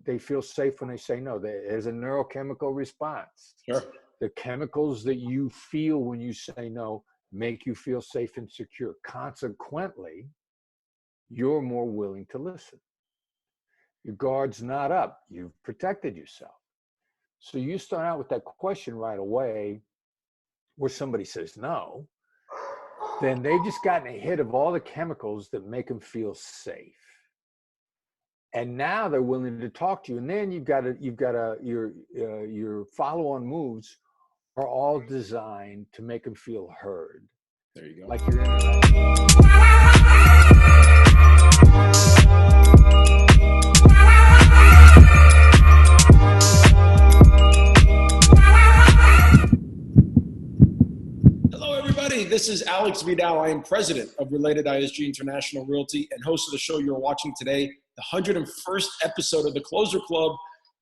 they feel safe when they say no. There's a neurochemical response. Sure. The chemicals that you feel when you say no make you feel safe and secure. Consequently, you're more willing to listen. Your guard's not up. You've protected yourself. So you start out with that question right away where somebody says no, then they've just gotten a hit of all the chemicals that make them feel safe. And now they're willing to talk to you. And then your follow-on moves are all designed to make them feel heard. There you go. Like you're in Hello, everybody. This is Alex Vidal. I am president of Related ISG International Realty and host of the show you're watching today, the 101st episode of The Closer Club,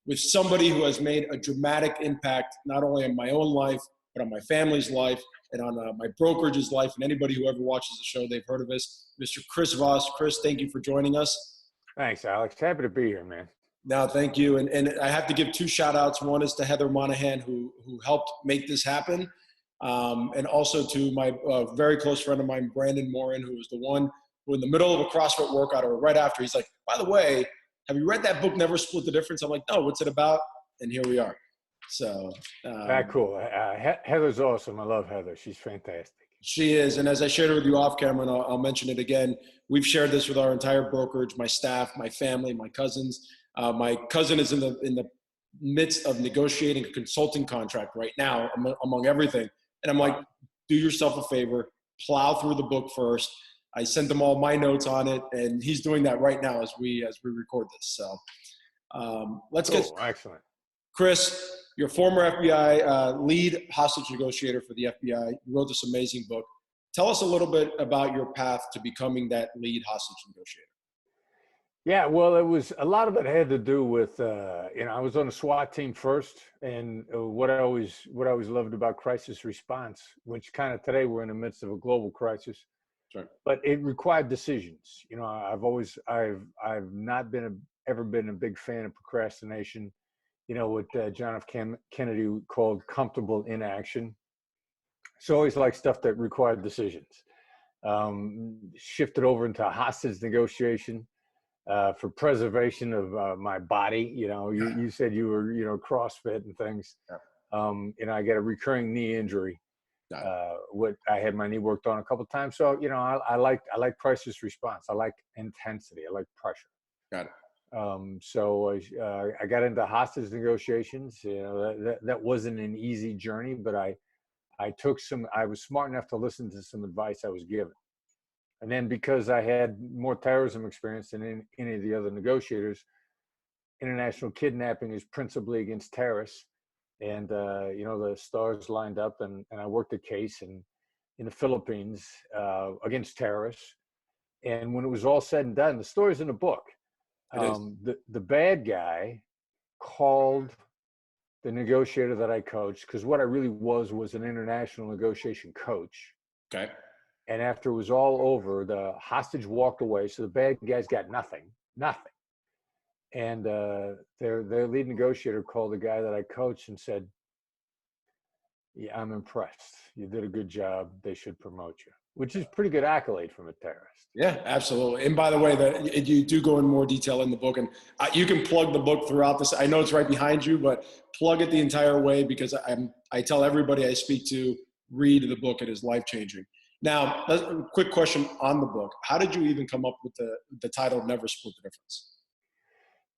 with somebody who has made a dramatic impact, not only on my own life, but on my family's life and on my brokerage's life. And anybody who ever watches the show, they've heard of us, Mr. Chris Voss. Chris, thank you for joining us. Thanks, Alex. Happy to be here, man. No, thank you. And I have to give two shout outs. One is to Heather Monahan, who helped make this happen. And also to my very close friend of mine, Brandon Morin, who was the one who in the middle of a CrossFit workout or right after, he's like, by the way, have you read that book, Never Split the Difference? I'm like, no, what's it about? And here we are. So. Very cool. Heather's awesome. I love Heather. She's fantastic. She is. And as I shared it with you off camera, and I'll mention it again, we've shared this with our entire brokerage, my staff, my family, my cousins. My cousin is in the midst of negotiating a consulting contract right now, among everything. And I'm like, do yourself a favor, plow through the book first. I sent them all my notes on it, and he's doing that right now as we record this. So let's get excellent. Chris, you're a former FBI lead hostage negotiator for the FBI. You wrote this amazing book. Tell us a little bit about your path to becoming that lead hostage negotiator. Yeah, well, it was a lot of it had to do with, I was on a SWAT team first, and what I always loved about crisis response, which kind of today we're in the midst of a global crisis, sure. But it required decisions. I've not ever been a big fan of procrastination. What John F. Kennedy called comfortable inaction. So always like stuff that required decisions. Shifted over into hostage negotiation. For preservation of my body, you said you were, CrossFit and things. Yeah. I get a recurring knee injury. I had my knee worked on a couple of times. So, I like crisis response. I like intensity. I like pressure. Got it. So I got into hostage negotiations. That wasn't an easy journey, but I was smart enough to listen to some advice I was given. And then because I had more terrorism experience than any of the other negotiators, international kidnapping is principally against terrorists. And, the stars lined up and I worked a case in the Philippines against terrorists. And when it was all said and done, the story's in the book. The bad guy called the negotiator that I coached, because what I really was an international negotiation coach. Okay. And after it was all over, the hostage walked away. So the bad guys got nothing. And their lead negotiator called the guy that I coached and said, yeah, I'm impressed. You did a good job. They should promote you, which is pretty good accolade from a terrorist. Yeah, absolutely. And by the way, you do go in more detail in the book, and you can plug the book throughout this. I know it's right behind you, but plug it the entire way, because I tell everybody I speak to, read the book. It is life-changing. Now, a quick question on the book. How did you even come up with the title, Never Split the Difference?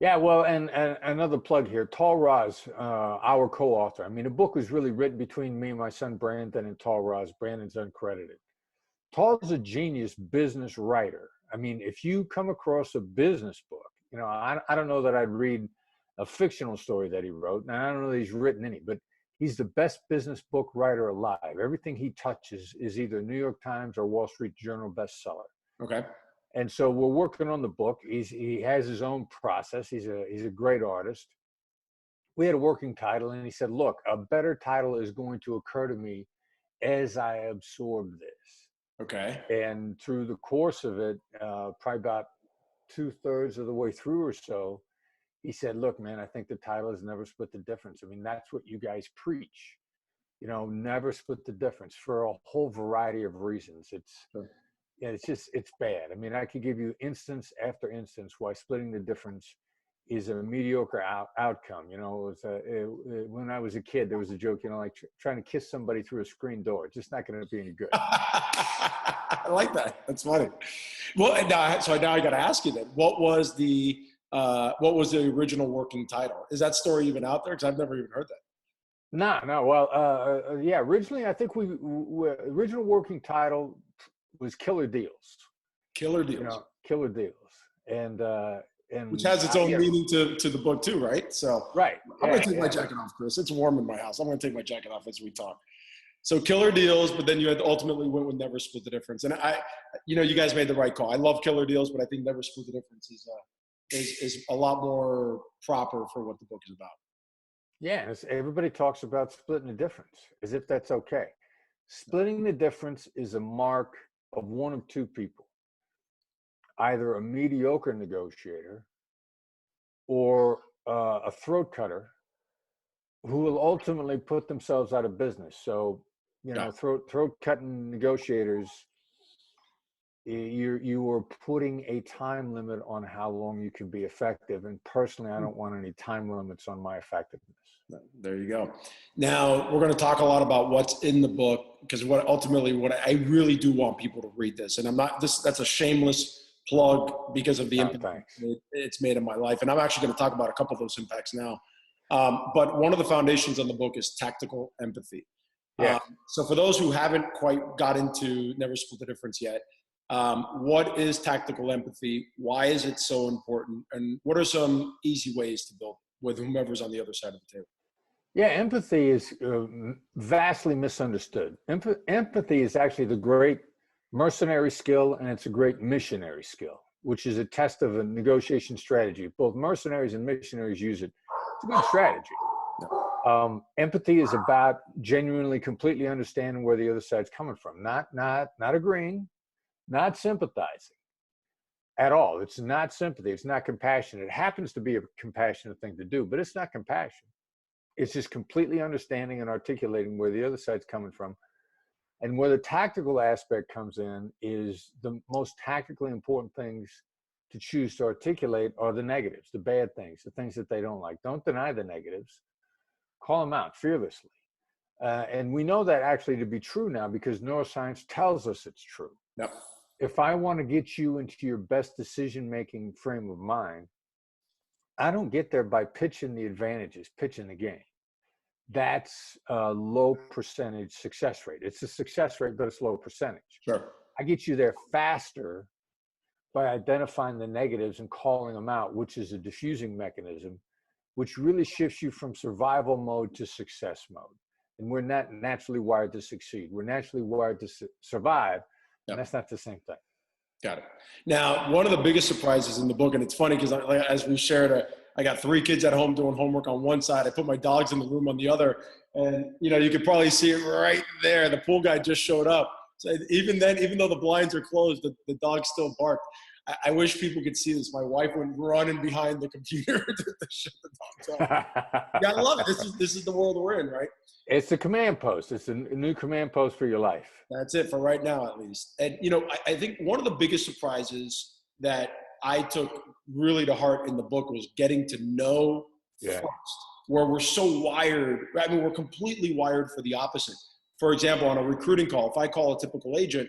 Yeah, well, and another plug here, Tal Raz, our co-author. I mean, the book was really written between me and my son, Brandon, and Tal Raz. Brandon's uncredited. Tal's a genius business writer. I mean, if you come across a business book, I don't know that I'd read a fictional story that he wrote, and I don't know that he's written any, but he's the best business book writer alive. Everything he touches is either New York Times or Wall Street Journal bestseller. Okay. And so we're working on the book. He has his own process. He's a great artist. We had a working title, and he said, look, a better title is going to occur to me as I absorb this. Okay. And through the course of it, probably about 2/3 of the way through or so, he said, look, man, I think the title is Never Split the Difference. I mean, that's what you guys preach, you know, never split the difference for a whole variety of reasons. Sure. Yeah, it's bad. I mean, I could give you instance after instance why splitting the difference is a mediocre outcome. You know, when I was a kid, there was a joke, you know, like trying to kiss somebody through a screen door. It's just not going to be any good. I like that. That's funny. Well, so now I got to ask you then, what was the original working title? Is that story even out there? Because I've never even heard that. No. Well, yeah. Originally, I think original working title was Killer Deals. Killer Deals. You know, Killer Deals, and which has its own meaning to the book too, right? So right. I'm going to take my jacket off, Chris. It's warm in my house. I'm going to take my jacket off as we talk. So Killer Deals, but then you had ultimately went with Never Split the Difference. And you guys made the right call. I love Killer Deals, but I think Never Split the Difference is a lot more proper for what the book is about. Yeah, everybody talks about splitting the difference as if that's okay. Splitting the difference is a mark of one of two people, either a mediocre negotiator or a throat cutter who will ultimately put themselves out of business. So, you know, throat cutting negotiators, you are putting a time limit on how long you can be effective. And personally, I don't want any time limits on my effectiveness. There you go. Now we're going to talk a lot about what's in the book, because what I really do want people to read this, and that's a shameless plug because of the impact it's made in my life. And I'm actually going to talk about a couple of those impacts now. But one of the foundations on the book is tactical empathy. Yeah. So for those who haven't quite got into Never Split the Difference yet, what is tactical empathy? Why is it so important? And what are some easy ways to build it with whomever's on the other side of the table? Yeah, empathy is vastly misunderstood. Empathy is actually the great mercenary skill, and it's a great missionary skill, which is a test of a negotiation strategy. Both mercenaries and missionaries use it. It's a good strategy. Empathy is about genuinely, completely understanding where the other side's coming from, not agreeing, not sympathizing at all. It's not sympathy. It's not compassion. It happens to be a compassionate thing to do, but it's not compassion. It's just completely understanding and articulating where the other side's coming from. And where the tactical aspect comes in is the most tactically important things to choose to articulate are the negatives, the bad things, the things that they don't like. Don't deny the negatives. Call them out fearlessly. And we know that actually to be true now because neuroscience tells us it's true. Yep. If I want to get you into your best decision-making frame of mind, I don't get there by pitching the advantages, pitching the game. That's a low percentage success rate. It's a success rate, but it's low percentage. Sure. I get you there faster by identifying the negatives and calling them out, which is a diffusing mechanism, which really shifts you from survival mode to success mode. And we're not naturally wired to succeed. We're naturally wired to survive, and that's not the same thing. Got it. Now, one of the biggest surprises in the book, and it's funny because as we shared, I got 3 kids at home doing homework on one side. I put my dogs in the room on the other. And, you could probably see it right there. The pool guy just showed up. So even then, even though the blinds are closed, the dog still barked. I wish people could see this. My wife went running behind the computer to shut the dogs up. You gotta love it. This is the world we're in, right? It's a command post. It's a new command post for your life. That's it for right now, at least. And, I think one of the biggest surprises that I took really to heart in the book was getting to know first, where we're so wired. I mean, we're completely wired for the opposite. For example, on a recruiting call, if I call a typical agent,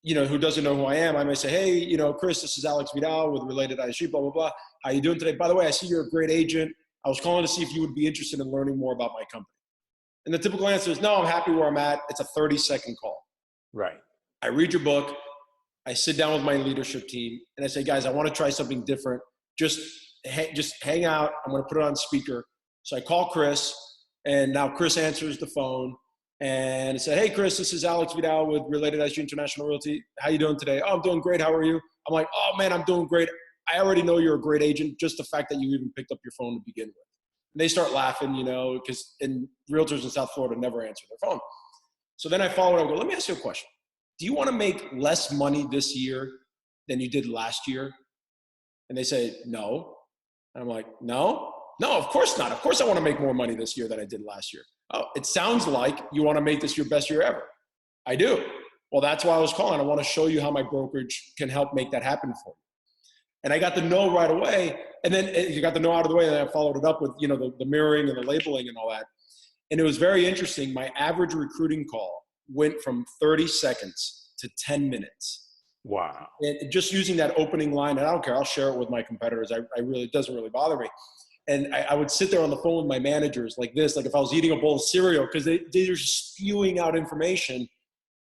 who doesn't know who I am, I may say, hey, Chris, this is Alex Vidal with Related ISG, blah, blah, blah. How you doing today? By the way, I see you're a great agent. I was calling to see if you would be interested in learning more about my company. And the typical answer is, no, I'm happy where I'm at. It's a 30-second call. Right. I read your book. I sit down with my leadership team and I say, guys, I want to try something different. Just hang out. I'm going to put it on speaker. So I call Chris, and now Chris answers the phone and said, hey, Chris, this is Alex Vidal with Related ISG International Realty. How you doing today? Oh, I'm doing great. How are you? I'm like, oh, man, I'm doing great. I already know you're a great agent, just the fact that you even picked up your phone to begin with. And they start laughing, because realtors in South Florida never answer their phone. So then I follow it and go, let me ask you a question. Do you want to make less money this year than you did last year? And they say, no. And I'm like, no, of course not. Of course I want to make more money this year than I did last year. Oh, it sounds like you want to make this your best year ever. I do. Well, that's why I was calling. I want to show you how my brokerage can help make that happen for you. And I got the no right away. And then you got the no out of the way. And then I followed it up with, the mirroring and the labeling and all that. And it was very interesting. My average recruiting call went from 30 seconds to 10 minutes. Wow. And just using that opening line, and I don't care, I'll share it with my competitors. It doesn't really bother me. And I would sit there on the phone with my managers like this, like if I was eating a bowl of cereal, because they're just spewing out information,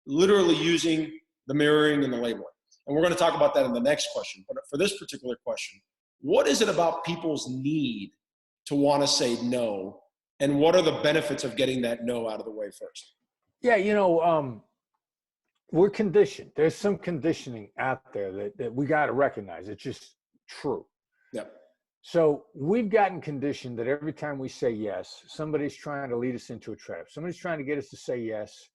literally using the mirroring and the labeling. And we're going to talk about that in the next question. But for this particular question, what is it about people's need to want to say no? And what are the benefits of getting that no out of the way first? Yeah, we're conditioned. There's some conditioning out there that we got to recognize. It's just true. Yep. So we've gotten conditioned that every time we say yes, somebody's trying to lead us into a trap. Somebody's trying to get us to say yes.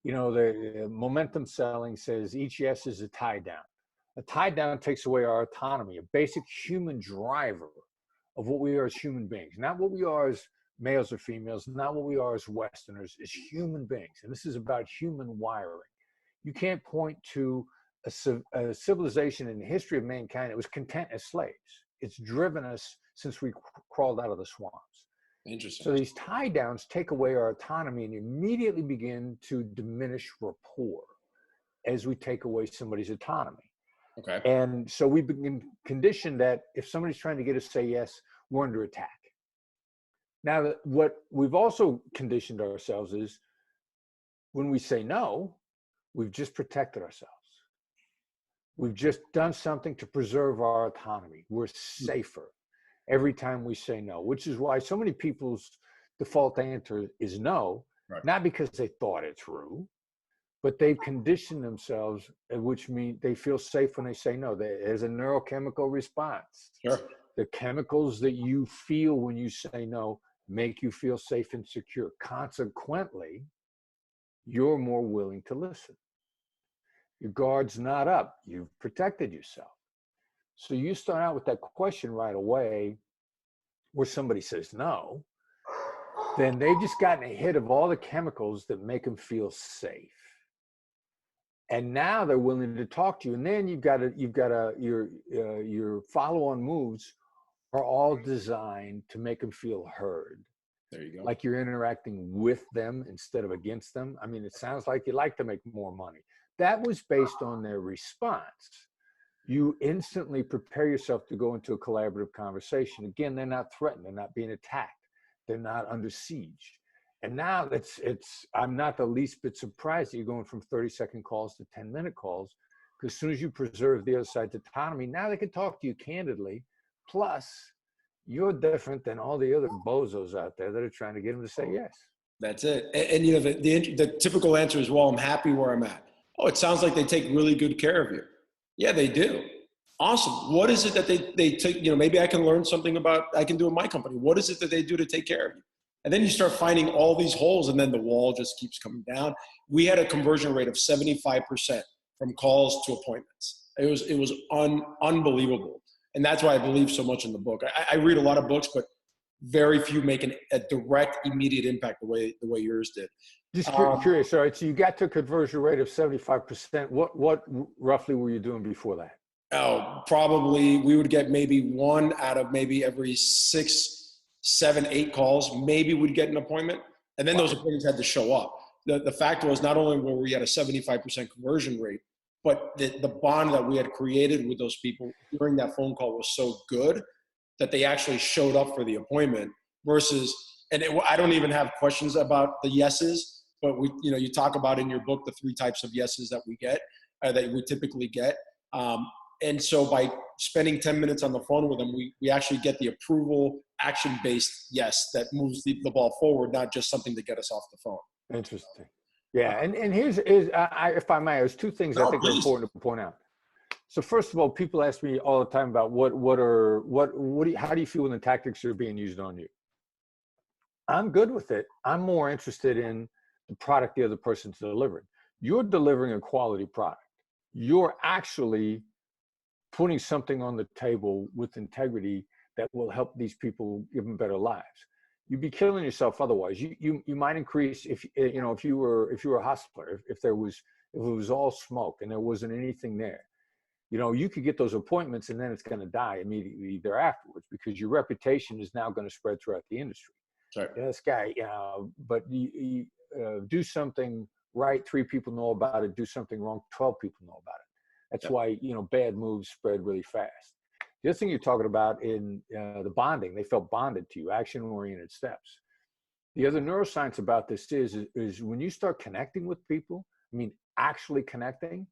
The momentum selling says each yes is a tie down. A tie down takes away our autonomy, a basic human driver of what we are as human beings, not what we are as males or females, not what we are as Westerners, as human beings. And this is about human wiring. You can't point to a civilization in the history of mankind that was content as slaves. It's driven us since we crawled out of the swamps. Interesting. So these tie downs take away our autonomy and immediately begin to diminish rapport as we take away somebody's autonomy. Okay. And so we begin conditioned that if somebody's trying to get us to say yes, we're under attack. Now, what we've also conditioned ourselves is when we say no, we've just protected ourselves. We've just done something to preserve our autonomy. We're safer every time we say no, which is why so many people's default answer is no, right. Not because they thought it through, but they've conditioned themselves, which means they feel safe when they say no. There's a neurochemical response. Sure. The chemicals that you feel when you say no make you feel safe and secure. Consequently, you're more willing to listen. Your guard's not up. You've protected yourself. So you start out with that question right away where somebody says no, then they've just gotten a hit of all the chemicals that make them feel safe. And now they're willing to talk to you. And then your follow-on moves are all designed to make them feel heard. There you go. Like you're interacting with them instead of against them. I mean, it sounds like you like to make more money. That was based on their response. You instantly prepare yourself to go into a collaborative conversation. Again, they're not threatened. They're not being attacked. They're not under siege. And now I'm not the least bit surprised that you're going from 30-second calls to 10-minute calls, because as soon as you preserve the other side's autonomy, now they can talk to you candidly. Plus, you're different than all the other bozos out there that are trying to get them to say yes. That's it. And the typical answer is, well, I'm happy where I'm at. Oh, it sounds like they take really good care of you. Yeah, they do. Awesome. What is it that they take, maybe I can learn something I can do in my company. What is it that they do to take care of you? And then you start finding all these holes, and then the wall just keeps coming down. We had a conversion rate of 75% from calls to appointments. It was unbelievable. And that's why I believe so much in the book. I read a lot of books, but very few make a direct, immediate impact the way yours did. Just curious. All right, so you got to a conversion rate of 75%. What roughly were you doing before that? Oh, probably we would get maybe one out of maybe every 6, 7, 8 calls. Maybe we'd get an appointment, and then those appointments had to show up. The fact was, not only were we at a 75% conversion rate, but the bond that we had created with those people during that phone call was so good that they actually showed up for the appointment. Versus, I don't even have questions about the yeses, but you talk about in your book the 3 types of yeses that we get, that we typically get. And so by spending 10 minutes on the phone with them, we actually get the approval, action-based yes that moves the ball forward, not just something to get us off the phone. Interesting. Yeah, and here's if I may, there's 2 things I think are important to point out. So first of all, people ask me all the time about how do you feel when the tactics are being used on you? I'm good with it. I'm more interested in the product the other person's delivering. You're delivering a quality product. You're actually putting something on the table with integrity that will help these people give them better lives. You'd be killing yourself otherwise. You might increase if you were a hustler, if it was all smoke and there wasn't anything there, you could get those appointments and then it's going to die immediately there afterwards, because your reputation is now going to spread throughout the industry. Right. This guy, but you do something right, 3 people know about it. Do something wrong, 12 people know about it. That's why, bad moves spread really fast. The other thing you're talking about in the bonding, they felt bonded to you, action-oriented steps. The other neuroscience about this is when you start connecting with people, actually connecting,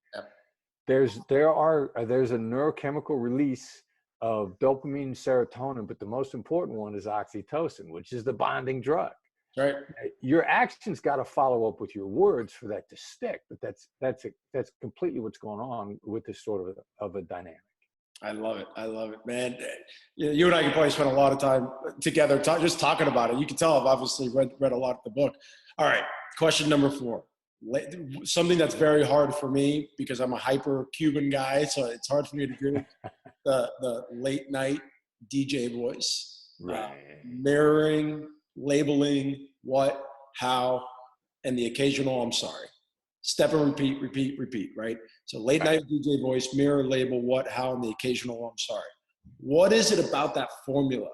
there's a neurochemical release of dopamine and serotonin, but the most important one is oxytocin, which is the bonding drug. Right. Your actions got to follow up with your words for that to stick, but that's completely what's going on with this sort of a dynamic. I love it, man. You and I can probably spend a lot of time together just talking about it. You can tell I've obviously read a lot of the book. All right, question number 4. Something that's very hard for me because I'm a hyper Cuban guy, so it's hard for me to do the late night DJ voice, mirroring, labeling, what, how, and the occasional I'm sorry. Step and repeat, right? So late night DJ voice, mirror, label, what, how, and the occasional I'm sorry. What is it about that formula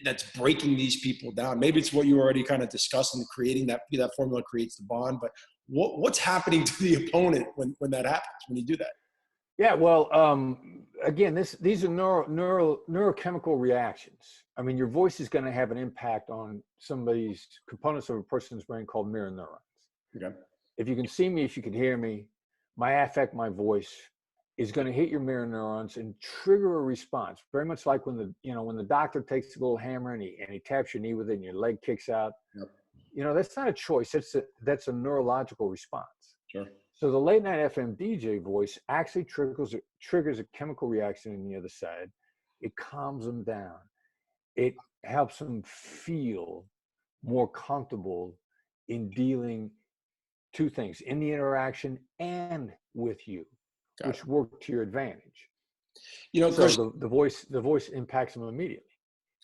that's breaking these people down? Maybe it's what you already kind of discussed in creating that formula creates the bond, but what's happening to the opponent when that happens, when you do that? Yeah, well, again, these are neurochemical reactions. Your voice is going to have an impact on some of these components of a person's brain called mirror neurons. Okay. If you can see me, if you can hear me, my affect, my voice is going to hit your mirror neurons and trigger a response. Very much like when the doctor takes a little hammer and he taps your knee with it and your leg kicks out. Yep. That's not a choice. That's a neurological response. Sure. So the late night FM DJ voice actually triggers a chemical reaction on the other side. It calms them down. It helps them feel more comfortable in dealing 2 things, in the interaction and with you, which work to your advantage. So Chris, the voice impacts them immediately.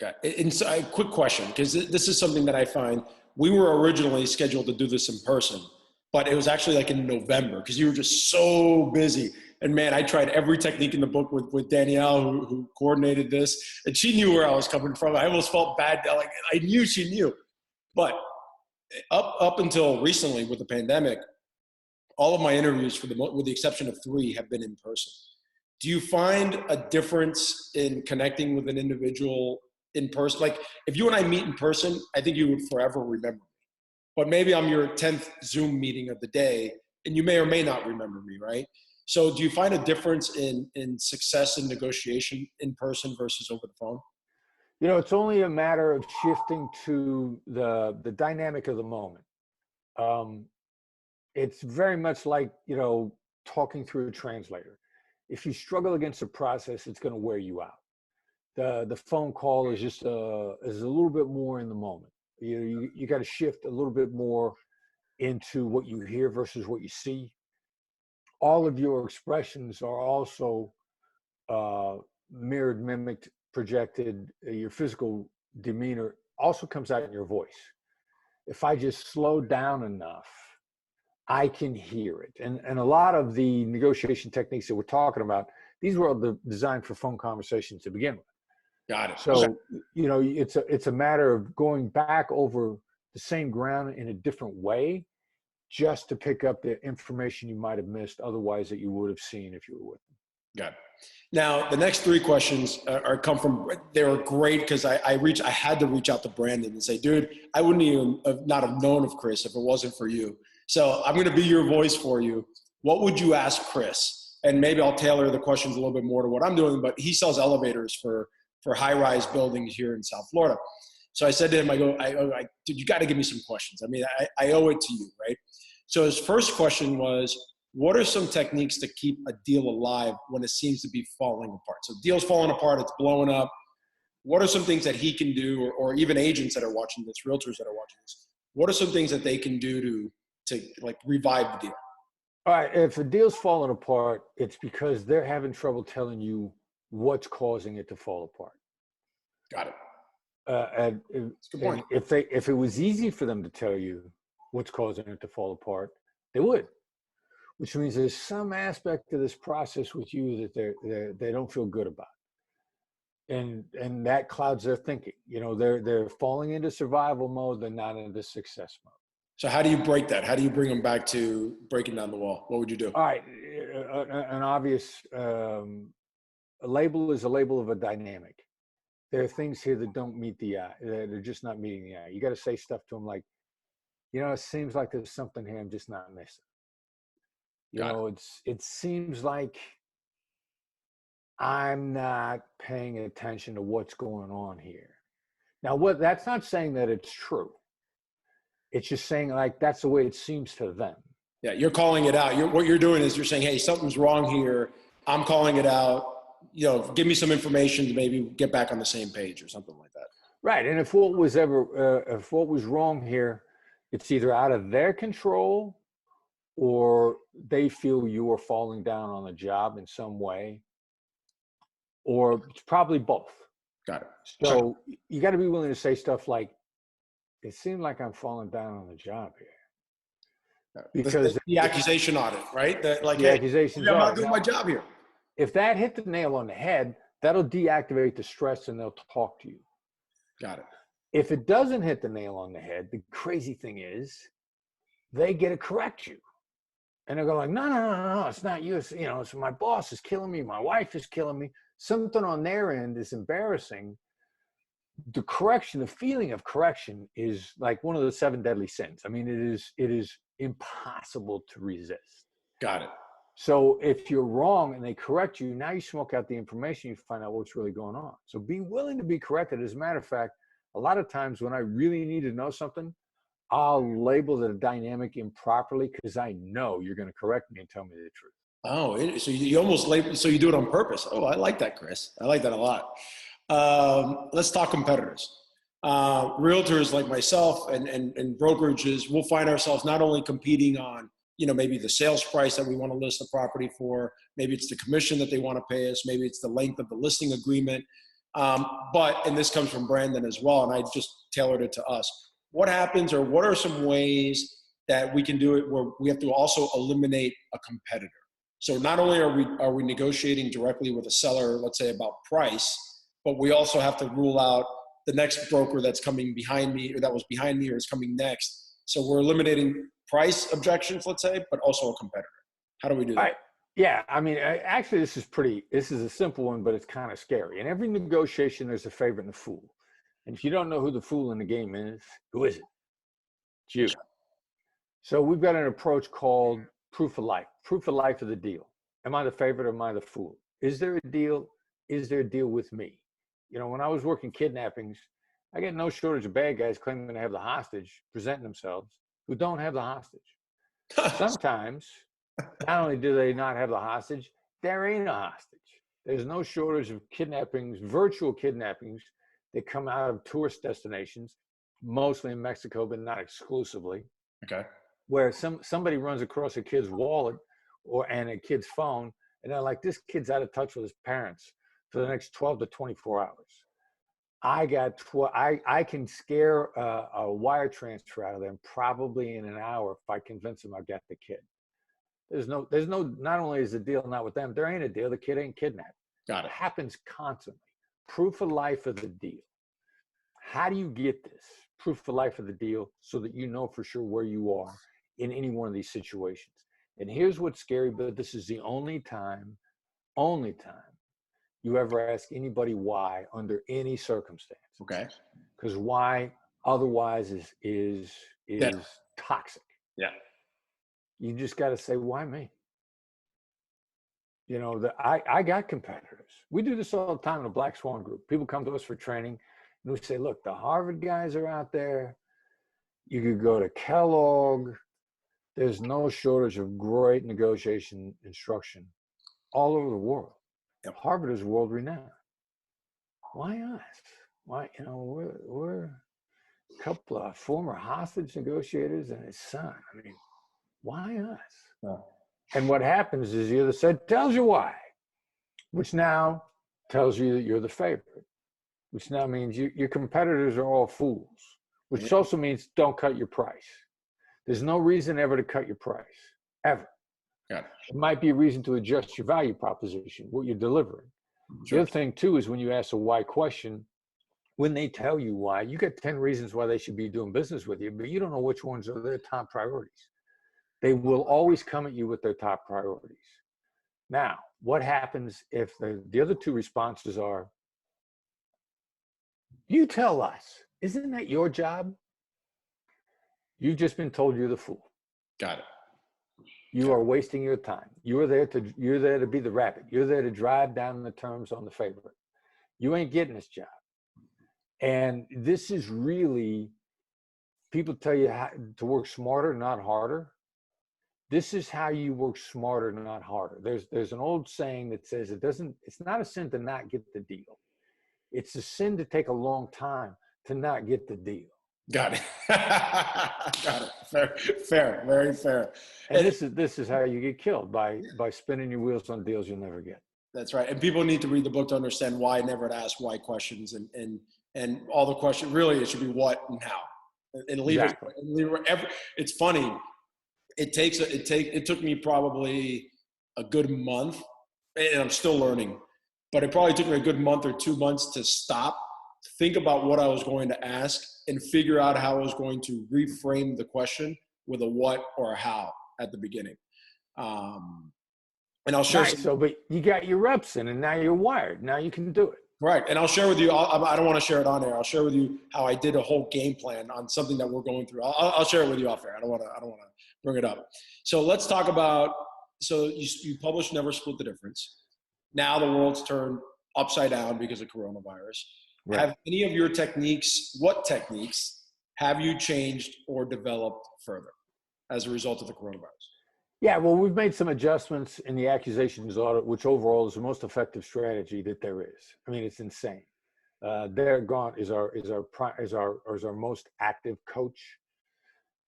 Got it. And so, a quick question, because this is something that I find. We were originally scheduled to do this in person, but it was actually like in November because you were just so busy. And man, I tried every technique in the book with Danielle, who coordinated this, and she knew where I was coming from. I almost felt bad, like I knew she knew, but up until recently with the pandemic, all of my interviews, with the exception of 3, have been in person. Do you find a difference in connecting with an individual in person? Like if you and I meet in person, I think you would forever remember me. But maybe I'm your 10th Zoom meeting of the day, and you may or may not remember me, right? So do you find a difference in success in negotiation in person versus over the phone? It's only a matter of shifting to the dynamic of the moment. It's very much like, talking through a translator. If you struggle against the process, it's going to wear you out. The phone call is just is a little bit more in the moment. You got to shift a little bit more into what you hear versus what you see. All of your expressions are also mirrored, mimicked, projected. Your physical demeanor also comes out in your voice. If I just slow down enough, I can hear it. And a lot of the negotiation techniques that we're talking about, these were all designed for phone conversations to begin with. Got it. So, it's a matter of going back over the same ground in a different way, just to pick up the information you might have missed otherwise that you would have seen if you were with them. Got it. Now, the next 3 questions they were great because I had to reach out to Brandon and say, dude, I wouldn't even not have known of Chris if it wasn't for you. So I'm going to be your voice for you. What would you ask Chris? And maybe I'll tailor the questions a little bit more to what I'm doing, but he sells elevators for high-rise buildings here in South Florida. So I said to him, I go, dude, you got to give me some questions. I owe it to you, right? So his first question was, what are some techniques to keep a deal alive when it seems to be falling apart? So deal's falling apart, it's blowing up. What are some things that he can do, or even agents that are watching this, realtors that are watching this? What are some things that they can do to like revive the deal? All right, if a deal's falling apart, it's because they're having trouble telling you what's causing it to fall apart. Got it. And, That's a good point. if it was easy for them to tell you what's causing it to fall apart, they would. Which means there's some aspect to this process with you that they don't feel good about, and that clouds their thinking. You know, they're falling into survival mode. They're not into success mode. So how do you break that? How do you bring them back to breaking down the wall? What would you do? All right, an obvious a label is a label of a dynamic. There are things here that don't meet the eye. They're just not meeting the eye. You got to say stuff to them like, you know, it seems like there's something here I'm just not missing. You know, it seems like I'm not paying attention to what's going on here. Now, that's not saying that it's true. It's just saying like that's the way it seems to them. Yeah, you're calling it out. What you're doing is you're saying, hey, something's wrong here. I'm calling it out. You know, give me some information to maybe get back on the same page or something like that. Right. And if what was wrong here, it's either out of their control or they feel you are falling down on the job in some way, or it's probably both. Got it. So you got to be willing to say stuff like, it seemed like I'm falling down on the job here. Because the accusation on it, right? Like, the hey, accusations I'm not doing my job here. If that hit the nail on the head, that'll deactivate the stress and they'll talk to you. Got it. If it doesn't hit the nail on the head, the crazy thing is they get to correct you. And they're going like, no, it's not you. It's, you know, it's my boss is killing me. My wife is killing me. Something on their end is embarrassing. The correction, the feeling of correction is like one of the 7 deadly sins. I mean, it is impossible to resist. Got it. So if you're wrong and they correct you, now you smoke out the information, you find out what's really going on. So be willing to be corrected. As a matter of fact, a lot of times when I really need to know something, I'll label the dynamic improperly because I know you're going to correct me and tell me the truth. Oh, so you almost label, so you do it on purpose. Oh, I like that, Chris. I like that a lot. Let's talk competitors. Realtors like myself and brokerages, we'll find ourselves not only competing on, you know, maybe the sales price that we want to list the property for, maybe it's the commission that they want to pay us, maybe it's the length of the listing agreement. And this comes from Brandon as well, and I just tailored it to us. What happens, or what are some ways that we can do it where we have to also eliminate a competitor? So not only are we negotiating directly with a seller, let's say about price, but we also have to rule out the next broker that's coming behind me, or that was behind me, or is coming next. So we're eliminating price objections, let's say, but also a competitor. How do we do that? Yeah, I mean, actually, this is a simple one, but it's kind of scary. In every negotiation, there's a favorite and a fool. And if you don't know who the fool in the game is, who is it? It's you. So we've got an approach called proof of life of the deal. Am I the favorite or am I the fool? Is there a deal? Is there a deal with me? You know, when I was working kidnappings, I get no shortage of bad guys claiming to have the hostage, presenting themselves, who don't have the hostage. Sometimes, not only do they not have the hostage, there ain't a hostage. There's no shortage of kidnappings, virtual kidnappings that come out of tourist destinations, mostly in Mexico, but not exclusively. Okay. Where somebody runs across a kid's wallet and a kid's phone, and they're like, this kid's out of touch with his parents for the next 12 to 24 hours. I can scare a wire transfer out of them probably in an hour if I convince them I got the kid. There's no, not only is the deal not with them, there ain't a deal, the kid ain't kidnapped. Got it. It happens constantly. Proof of life of the deal. How do you get this? Proof of life of the deal so that you know for sure where you are in any one of these situations. And here's what's scary, but this is the only time you ever ask anybody why under any circumstance. Okay. Because why otherwise is toxic. Yeah. You just got to say, why me? You know, I got competitors. We do this all the time in a Black Swan group. People come to us for training and we say, look, the Harvard guys are out there. You could go to Kellogg. There's no shortage of great negotiation instruction all over the world. Yep. Harvard is world renowned. Why us? Why, you know, we're a couple of former hostage negotiators and his son. I mean, why us? Yeah. And what happens is the other side tells you why, which now tells you that you're the favorite. which now means your competitors are all fools, which also means don't cut your price. There's no reason ever to cut your price, ever. Got it. It might be a reason to adjust your value proposition, what you're delivering. Sure. The other thing too is when you ask a why question, when they tell you why, you get 10 reasons why they should be doing business with you, but you don't know which ones are their top priorities. They will always come at you with their top priorities. Now, what happens if the other two responses are, you tell us, isn't that your job? You've just been told you're the fool. Got it. You are wasting your time. You're there to be the rabbit. You're there to drive down the terms on the favorite. You ain't getting this job. And this is really, people tell you how to work smarter, not harder. This is how you work smarter, not harder. There's an old saying that says it's not a sin to not get the deal. It's a sin to take a long time to not get the deal. Got it. Got it. Fair, very fair. And this is how you get killed, by spinning your wheels on deals you'll never get. That's right. And people need to read the book to understand why never to ask why questions, and all the questions. Really, it should be what and how. And leave Exactly. it. It's funny. It took me probably a good month, and I'm still learning, but it probably took me a good month or 2 months to stop, think about what I was going to ask, and figure out how I was going to reframe the question with a what or a how at the beginning. And I'll share. Right, but you got your reps in, and now you're wired. Now you can do it. Right. And I'll share with you, I don't want to share it on air. I'll share with you how I did a whole game plan on something that we're going through. I'll share it with you off air. I don't want to bring it up. So let's talk about, so you published Never Split the Difference. Now the world's turned upside down because of coronavirus. Right. Have any of your what techniques have you changed or developed further as a result of the coronavirus? Yeah, well, we've made some adjustments in the accusations audit, which overall is the most effective strategy that there is. I mean, it's insane. They're gone is our most active coach,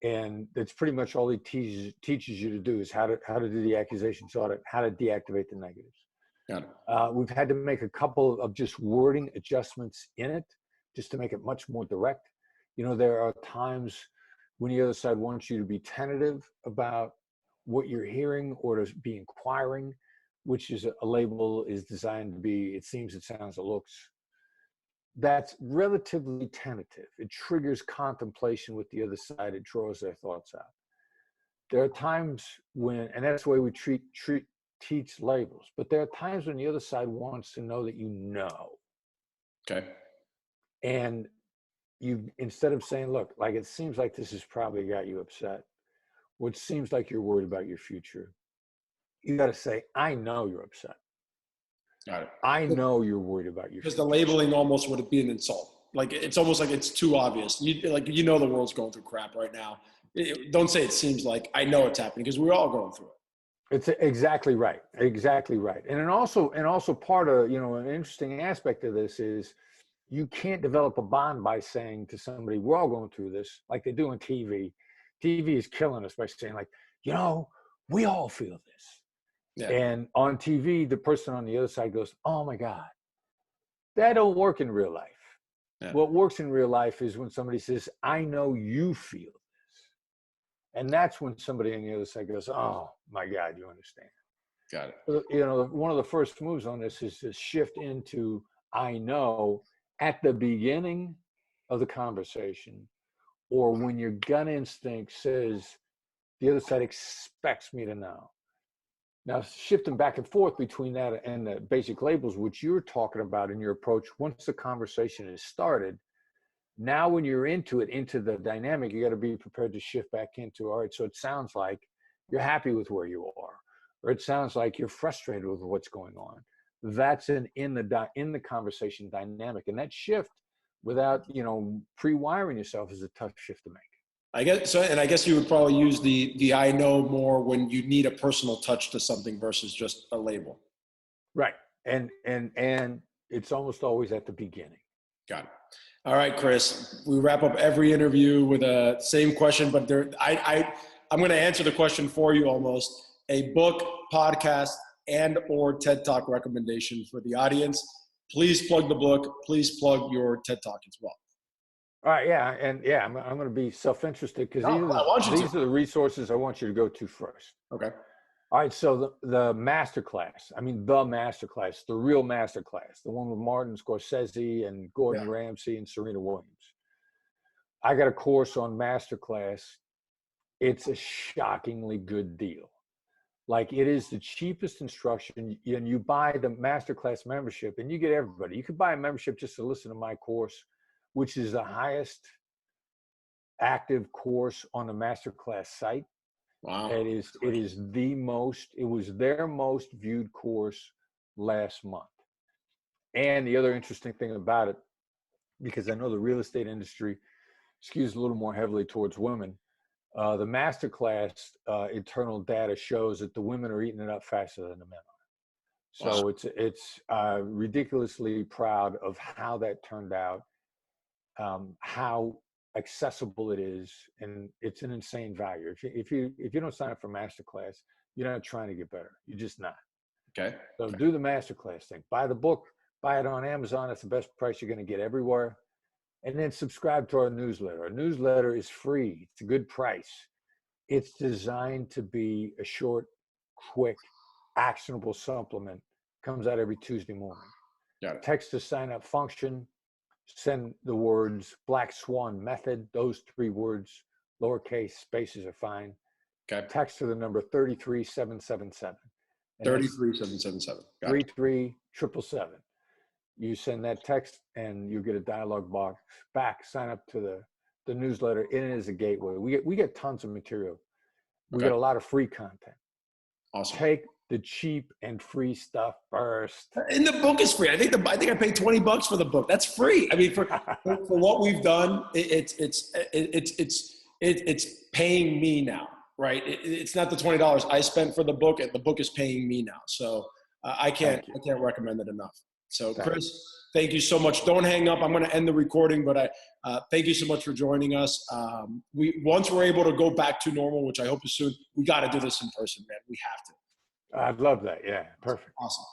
and that's pretty much all he teaches you to do is how to do the accusations audit, how to deactivate the negatives. Got it. We've had to make a couple of just wording adjustments in it, just to make it much more direct. You know, there are times when the other side wants you to be tentative about what you're hearing, or to be inquiring, which is a label is designed to be, it seems, it sounds, it looks. That's relatively tentative. It triggers contemplation with the other side. It draws their thoughts out. There are times when, and that's the way we teach labels, but there are times when the other side wants to know that you know. Okay. And you, instead of saying, look, like, it seems like this has probably got you upset, what seems like you're worried about your future, you got to say, I know you're upset. Got it. I know you're worried about your future. Because the labeling almost would be an insult. Like, it's almost like it's too obvious. You know the world's going through crap right now. Don't say it seems like. I know it's happening, because we're all going through it. It's exactly right. Exactly right. And also part of, you know, an interesting aspect of this is you can't develop a bond by saying to somebody, we're all going through this, like they do on TV. TV is killing us by saying, like, you know, we all feel this. Yeah. And on TV, the person on the other side goes, oh my God, that don't work in real life. Yeah. What works in real life is when somebody says, I know you feel this. And that's when somebody on the other side goes, oh my God, you understand. Got it. So, you know, one of the first moves on this is to shift into I know at the beginning of the conversation, or when your gut instinct says the other side expects me to know. Now, shifting back and forth between that and the basic labels, which you're talking about in your approach, once the conversation is started, now when you're into the dynamic, you got to be prepared to shift back into, all right, so it sounds like you're happy with where you are, or it sounds like you're frustrated with what's going on. That's in the conversation dynamic. And that shift, without, you know, pre-wiring yourself, is a tough shift to make. I guess so, and I guess you would probably use the I know more when you need a personal touch to something versus just a label. Right. And it's almost always at the beginning. Got it. All right, Chris, we wrap up every interview with a same question, but I'm going to answer the question for you almost. A book, podcast, and or TED Talk recommendation for the audience. please plug the book. Please plug your TED Talk as well. All right, yeah, and yeah, I'm going to be self-interested because these are the resources I want you to go to first. Okay. All right, so the masterclass, the real masterclass, the one with Martin Scorsese and Gordon Ramsay and Serena Williams. I got a course on masterclass. It's a shockingly good deal. Like, it is the cheapest instruction, and you buy the masterclass membership and you get everybody. You could buy a membership just to listen to my course, which is the highest active course on the masterclass site. Wow. It was their most viewed course last month. And the other interesting thing about it, because I know the real estate industry skews a little more heavily towards women, the masterclass internal data shows that the women are eating it up faster than the men are. So it's ridiculously proud of how that turned out, how accessible it is, and it's an insane value. If you don't sign up for masterclass, you're not trying to get better. You're just not. Okay. So do the masterclass thing. Buy the book. Buy it on Amazon. It's the best price you're going to get everywhere. And then subscribe to our newsletter. Our newsletter is free. It's a good price. It's designed to be a short, quick, actionable supplement. Comes out every Tuesday morning. Got it. Text to sign up function. Send the words Black Swan Method, those 3 words, lowercase, spaces are fine. Okay. Text to the number 33777. 33777. 33777. You send that text and you get a dialogue box back. Sign up to the newsletter. It is a gateway. We get tons of material. We get a lot of free content. Awesome. Take the cheap and free stuff first. And the book is free. I think I paid $20 for the book. That's free. I mean, for what we've done, it's paying me now, right? It's not the $20 I spent for the book. The book is paying me now. So I can't recommend it enough. So Chris, thank you so much. Don't hang up. I'm going to end the recording, but thank you so much for joining us. Once we're able to go back to normal, which I hope is soon, we got to do this in person, man. We have to. I'd love that. Yeah, perfect. Awesome.